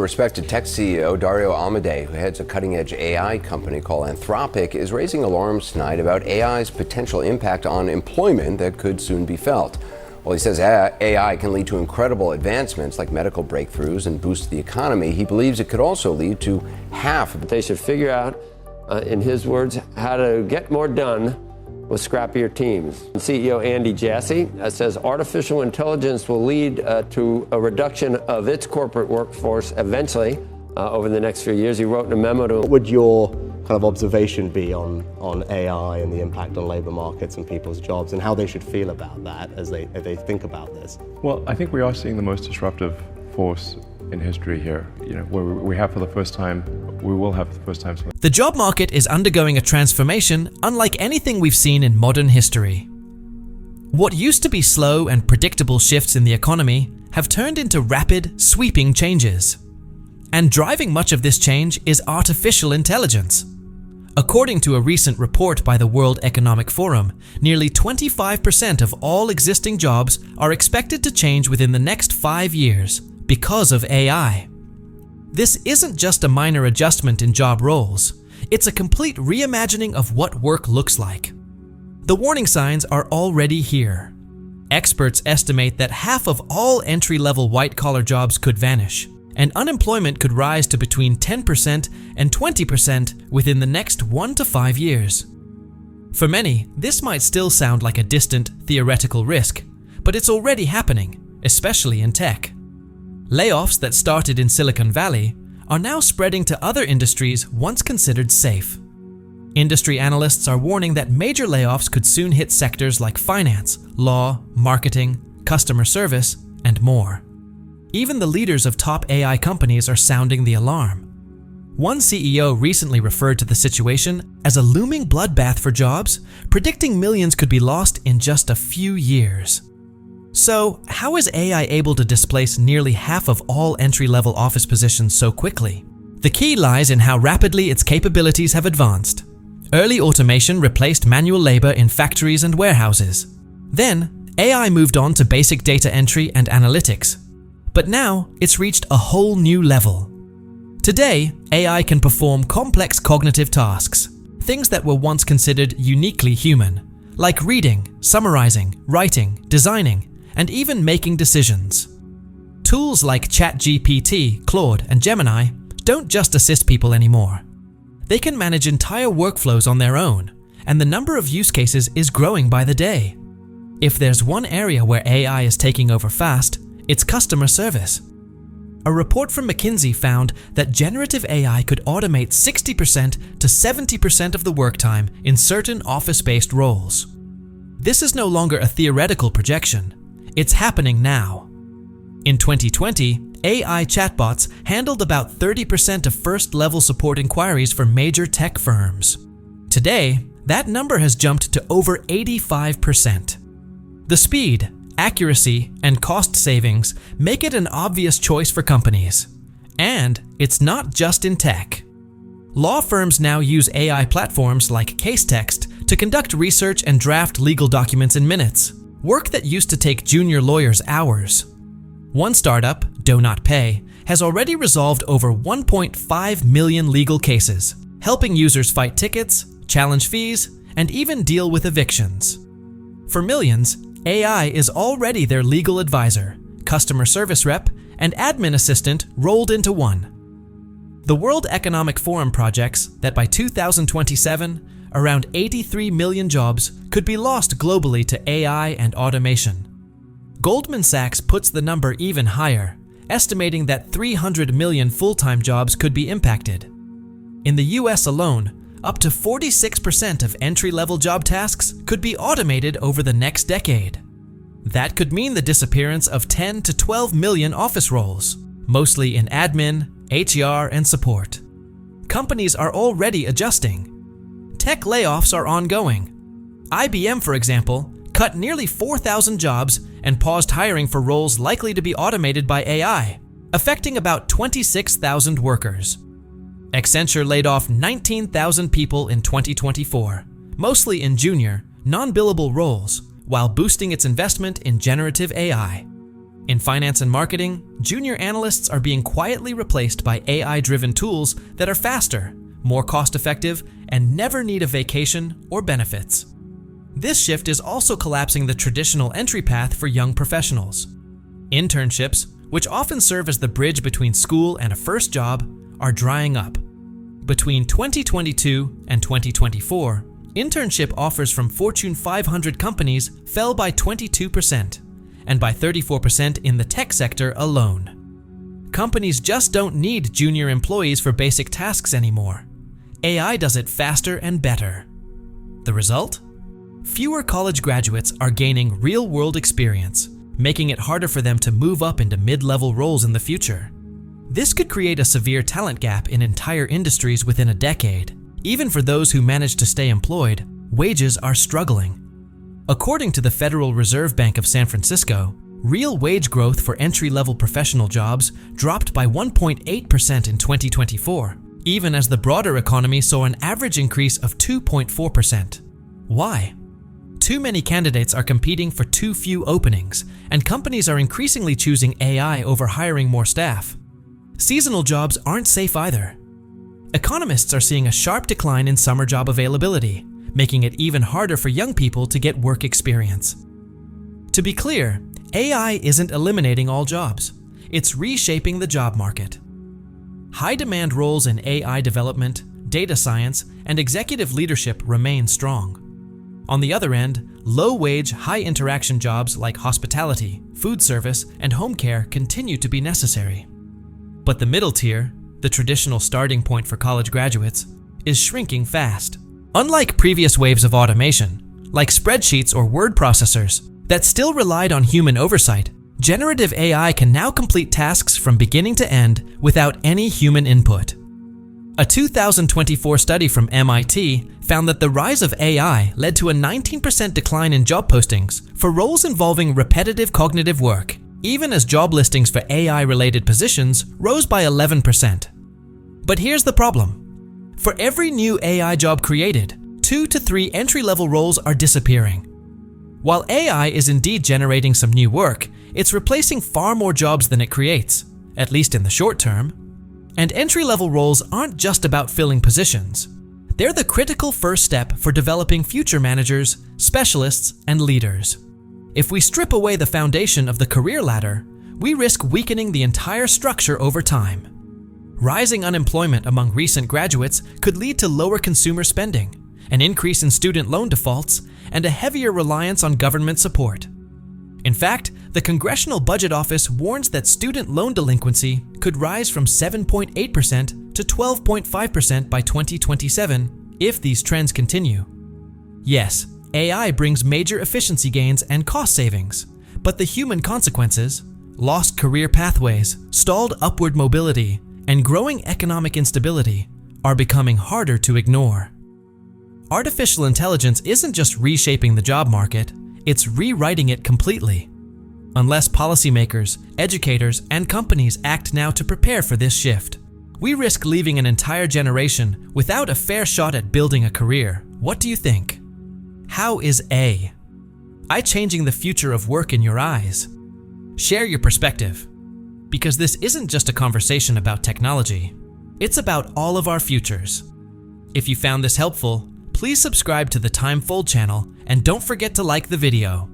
Respected tech CEO Dario Amodei, who heads a cutting-edge AI company called Anthropic, is raising alarms tonight about AI's potential impact on employment that could soon be felt. While he says AI can lead to incredible advancements like medical breakthroughs and boost the economy, he believes it could also lead to half. They should figure out, in his words, how to get more done with scrappier teams. CEO Andy Jassy says artificial intelligence will lead to a reduction of its corporate workforce eventually over the next few years. He wrote in a memo to... What would your kind of observation be on AI and the impact on labor markets and people's jobs and how they should feel about that as they think about this? Well, I think we are seeing the most disruptive force in history here, where we have for the first time, we will have for the first time. The job market is undergoing a transformation unlike anything we've seen in modern history. What used to be slow and predictable shifts in the economy have turned into rapid, sweeping changes. And driving much of this change is artificial intelligence. According to a recent report by the World Economic Forum, nearly 25% of all existing jobs are expected to change within the next 5 years because of AI. This isn't just a minor adjustment in job roles, it's a complete reimagining of what work looks like. The warning signs are already here. Experts estimate that half of all entry-level white-collar jobs could vanish, and unemployment could rise to between 10% and 20% within the next 1 to 5 years. For many, this might still sound like a distant, theoretical risk, but it's already happening, especially in tech. Layoffs that started in Silicon Valley are now spreading to other industries once considered safe. Industry analysts are warning that major layoffs could soon hit sectors like finance, law, marketing, customer service, and more. Even the leaders of top AI companies are sounding the alarm. One CEO recently referred to the situation as a looming bloodbath for jobs, predicting millions could be lost in just a few years. So, how is AI able to displace nearly half of all entry-level office positions so quickly? The key lies in how rapidly its capabilities have advanced. Early automation replaced manual labor in factories and warehouses. Then, AI moved on to basic data entry and analytics. But now, it's reached a whole new level. Today, AI can perform complex cognitive tasks, things that were once considered uniquely human, like reading, summarizing, writing, designing, and even making decisions. Tools like ChatGPT, Claude, and Gemini don't just assist people anymore. They can manage entire workflows on their own, and the number of use cases is growing by the day. If there's one area where AI is taking over fast, it's customer service. A report from McKinsey found that generative AI could automate 60% to 70% of the work time in certain office-based roles. This is no longer a theoretical projection. It's happening now. In 2020, AI chatbots handled about 30% of first-level support inquiries for major tech firms. Today, that number has jumped to over 85%. The speed, accuracy, and cost savings make it an obvious choice for companies. And it's not just in tech. Law firms now use AI platforms like CaseText to conduct research and draft legal documents in minutes, work that used to take junior lawyers hours. One startup, Do Not Pay, has already resolved over 1.5 million legal cases, helping users fight tickets, challenge fees, and even deal with evictions. For millions, AI is already their legal advisor, customer service rep, and admin assistant rolled into one. The World Economic Forum projects that by 2027, around 83 million jobs could be lost globally to AI and automation. Goldman Sachs puts the number even higher, estimating that 300 million full-time jobs could be impacted. In the US alone, up to 46% of entry-level job tasks could be automated over the next decade. That could mean the disappearance of 10 to 12 million office roles, mostly in admin, HR, and support. Companies are already adjusting. Tech layoffs are ongoing. IBM, for example, cut nearly 4,000 jobs and paused hiring for roles likely to be automated by AI, affecting about 26,000 workers. Accenture laid off 19,000 people in 2024, mostly in junior, non-billable roles, while boosting its investment in generative AI. In finance and marketing, junior analysts are being quietly replaced by AI-driven tools that are faster, more cost-effective, and never need a vacation or benefits. This shift is also collapsing the traditional entry path for young professionals. Internships, which often serve as the bridge between school and a first job, are drying up. Between 2022 and 2024, internship offers from Fortune 500 companies fell by 22%, and by 34% in the tech sector alone. Companies just don't need junior employees for basic tasks anymore. AI does it faster and better. The result? Fewer college graduates are gaining real-world experience, making it harder for them to move up into mid-level roles in the future. This could create a severe talent gap in entire industries within a decade. Even for those who manage to stay employed, wages are struggling. According to the Federal Reserve Bank of San Francisco, real wage growth for entry-level professional jobs dropped by 1.8% in 2024, even as the broader economy saw an average increase of 2.4%. Why? Too many candidates are competing for too few openings, and companies are increasingly choosing AI over hiring more staff. Seasonal jobs aren't safe either. Economists are seeing a sharp decline in summer job availability, making it even harder for young people to get work experience. To be clear, AI isn't eliminating all jobs. It's reshaping the job market. High-demand roles in AI development, data science, and executive leadership remain strong. On the other end, low-wage, high-interaction jobs like hospitality, food service, and home care continue to be necessary. But the middle tier, the traditional starting point for college graduates, is shrinking fast. Unlike previous waves of automation, like spreadsheets or word processors, that still relied on human oversight, generative AI can now complete tasks from beginning to end without any human input. A 2024 study from MIT found that the rise of AI led to a 19% decline in job postings for roles involving repetitive cognitive work, even as job listings for AI-related positions rose by 11%. But here's the problem. For every new AI job created, 2 to 3 entry-level roles are disappearing. While AI is indeed generating some new work, it's replacing far more jobs than it creates, at least in the short term. And entry-level roles aren't just about filling positions. They're the critical first step for developing future managers, specialists, and leaders. If we strip away the foundation of the career ladder, we risk weakening the entire structure over time. Rising unemployment among recent graduates could lead to lower consumer spending, an increase in student loan defaults, and a heavier reliance on government support. In fact, the Congressional Budget Office warns that student loan delinquency could rise from 7.8% to 12.5% by 2027 if these trends continue. Yes, AI brings major efficiency gains and cost savings, but the human consequences, lost career pathways, stalled upward mobility, and growing economic instability are becoming harder to ignore. Artificial intelligence isn't just reshaping the job market, it's rewriting it completely. Unless policymakers, educators, and companies act now to prepare for this shift, we risk leaving an entire generation without a fair shot at building a career. What do you think? How is AI changing the future of work in your eyes? Share your perspective, because this isn't just a conversation about technology, it's about all of our futures. If you found this helpful, please subscribe to the Time Fold channel and don't forget to like the video.